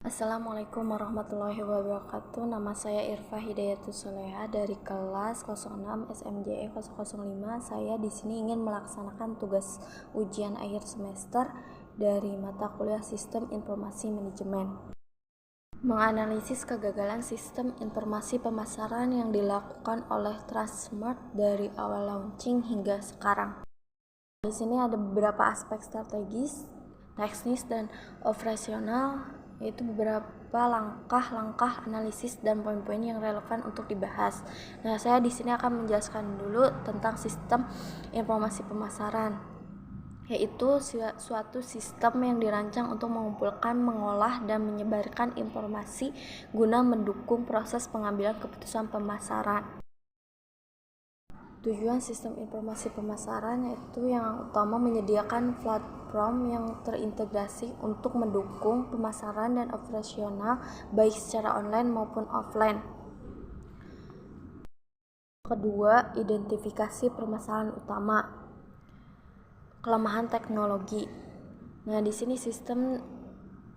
Assalamualaikum warahmatullahi wabarakatuh. Nama saya Irfa Hidayatus Soleha dari kelas 06 SMJE 005. Saya di sini ingin melaksanakan tugas ujian akhir semester dari mata kuliah Sistem Informasi Manajemen. Menganalisis kegagalan sistem informasi pemasaran yang dilakukan oleh Transmart dari awal launching hingga sekarang. Di sini ada beberapa aspek strategis, teknis dan operasional, yaitu beberapa langkah-langkah analisis dan poin-poin yang relevan untuk dibahas. Nah, saya di sini akan menjelaskan dulu tentang sistem informasi pemasaran, yaitu suatu sistem yang dirancang untuk mengumpulkan, mengolah, dan menyebarkan informasi guna mendukung proses pengambilan keputusan pemasaran. Tujuan sistem informasi pemasaran yaitu yang utama menyediakan platform yang terintegrasi untuk mendukung pemasaran dan operasional baik secara online maupun offline. Kedua, identifikasi permasalahan utama. Kelemahan teknologi. Nah, di sini sistem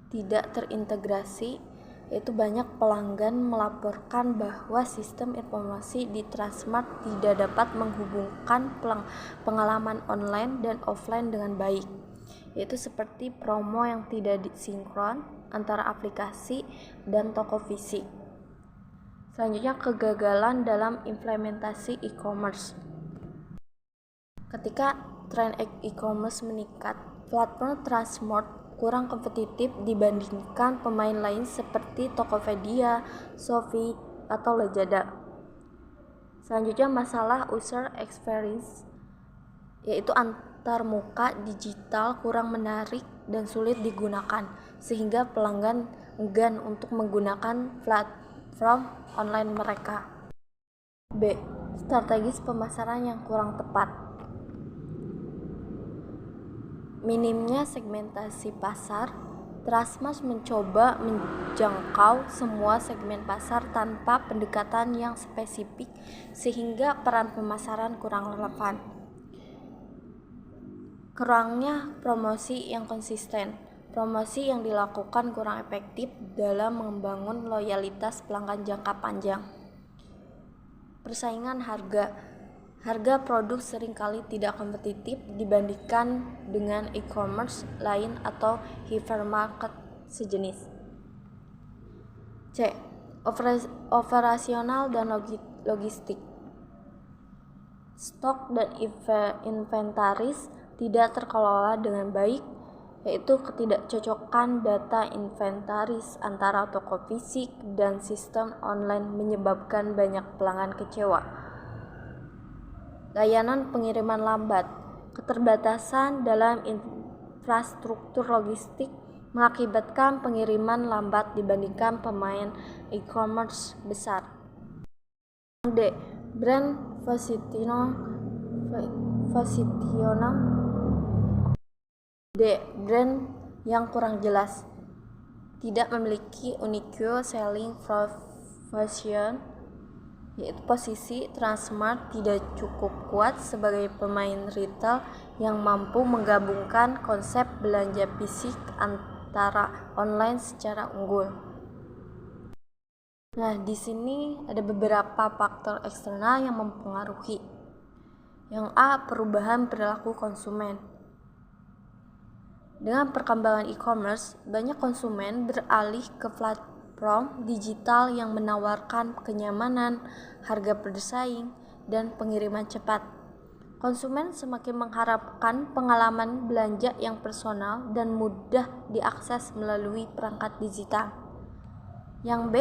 tidak terintegrasi, yaitu banyak pelanggan melaporkan bahwa sistem informasi di Transmart tidak dapat menghubungkan pengalaman online dan offline dengan baik, yaitu seperti promo yang tidak sinkron antara aplikasi dan toko fisik. Selanjutnya, kegagalan dalam implementasi e-commerce. Ketika tren e-commerce meningkat, platform Transmart kurang kompetitif dibandingkan pemain lain seperti Tokopedia, Shopee, atau Lazada. Selanjutnya, masalah user experience, yaitu antarmuka digital kurang menarik dan sulit digunakan, sehingga pelanggan enggan untuk menggunakan platform online mereka. B. Strategis pemasaran yang kurang tepat. Minimnya segmentasi pasar. Transmart mencoba menjangkau semua segmen pasar tanpa pendekatan yang spesifik, sehingga peran pemasaran kurang relevan. Kurangnya promosi yang konsisten. Promosi yang dilakukan kurang efektif dalam membangun loyalitas pelanggan jangka panjang. Persaingan harga. Harga produk seringkali tidak kompetitif dibandingkan dengan e-commerce lain atau hypermarket sejenis. C. Operasional dan logistik. Stok dan inventaris tidak terkelola dengan baik, yaitu ketidakcocokan data inventaris antara toko fisik dan sistem online menyebabkan banyak pelanggan kecewa. Layanan pengiriman lambat. Keterbatasan dalam infrastruktur logistik mengakibatkan pengiriman lambat dibandingkan pemain e-commerce besar. D. Brand positioning. D. Brand yang kurang jelas, tidak memiliki unique selling proposition, yaitu posisi Transmart tidak cukup kuat sebagai pemain retail yang mampu menggabungkan konsep belanja fisik antara online secara unggul. Nah, di sini ada beberapa faktor eksternal yang mempengaruhi. Yang A, perubahan perilaku konsumen. Dengan perkembangan e-commerce, banyak konsumen beralih ke platform digital yang menawarkan kenyamanan, harga bersaing, dan pengiriman cepat. Konsumen semakin mengharapkan pengalaman belanja yang personal dan mudah diakses melalui perangkat digital. Yang B,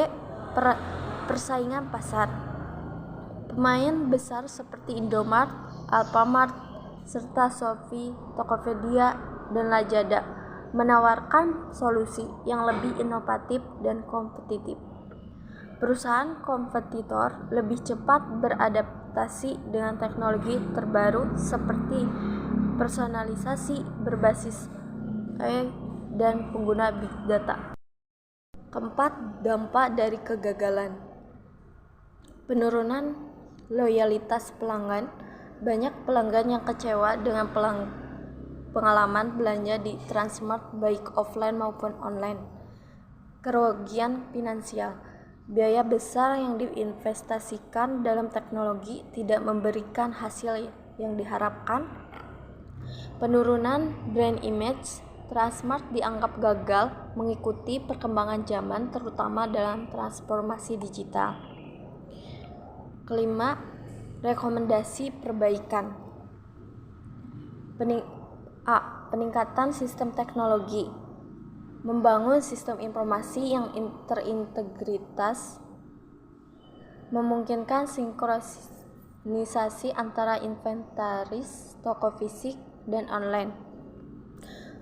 persaingan pasar. Pemain besar seperti Indomart, Alfamart, serta Shopee, Tokopedia, dan Lazada menawarkan solusi yang lebih inovatif dan kompetitif. Perusahaan kompetitor lebih cepat beradaptasi dengan teknologi terbaru seperti personalisasi berbasis AI dan pengguna big data. Keempat, dampak dari kegagalan. Penurunan loyalitas pelanggan. Banyak pelanggan yang kecewa dengan pengalaman belanja di Transmart baik offline maupun online. kerugian finansial. Biaya besar yang diinvestasikan dalam teknologi tidak memberikan hasil yang diharapkan. Penurunan brand image. Transmart dianggap gagal mengikuti perkembangan zaman, terutama dalam transformasi digital. Kelima, rekomendasi perbaikan. Peningkatan sistem teknologi. Membangun sistem informasi yang terintegritas, memungkinkan sinkronisasi antara inventaris toko fisik dan online,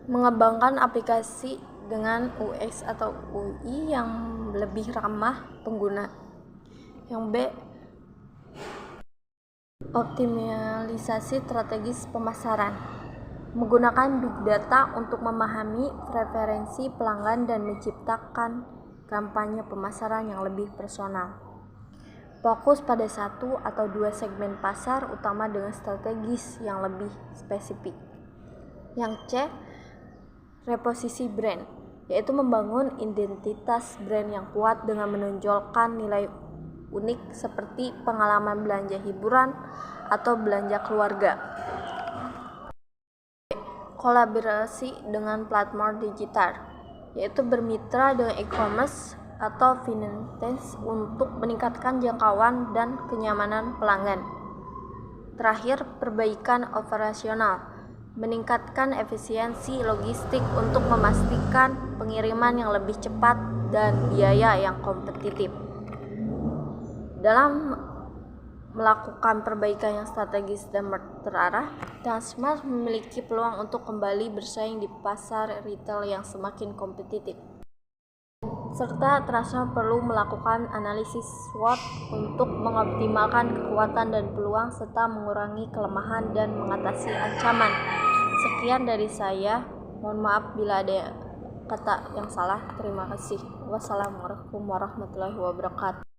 mengembangkan aplikasi dengan UX atau UI yang lebih ramah pengguna. Yang B, optimalisasi strategis pemasaran. Menggunakan big data untuk memahami preferensi pelanggan dan menciptakan kampanye pemasaran yang lebih personal. Fokus pada satu atau dua segmen pasar utama dengan strategis yang lebih spesifik. Yang C, reposisi brand, yaitu membangun identitas brand yang kuat dengan menonjolkan nilai unik seperti pengalaman belanja hiburan atau belanja keluarga. Kolaborasi dengan platform digital, yaitu bermitra dengan e-commerce atau fintech untuk meningkatkan jangkauan dan kenyamanan pelanggan. Terakhir, perbaikan operasional, meningkatkan efisiensi logistik untuk memastikan pengiriman yang lebih cepat dan biaya yang kompetitif. Dalam melakukan perbaikan yang strategis dan terarah, Transmart memiliki peluang untuk kembali bersaing di pasar retail yang semakin kompetitif. Serta Transmart perlu melakukan analisis SWOT untuk mengoptimalkan kekuatan dan peluang serta mengurangi kelemahan dan mengatasi ancaman. Sekian dari saya. Mohon maaf bila ada kata yang salah. Terima kasih. Wassalamualaikum warahmatullahi wabarakatuh.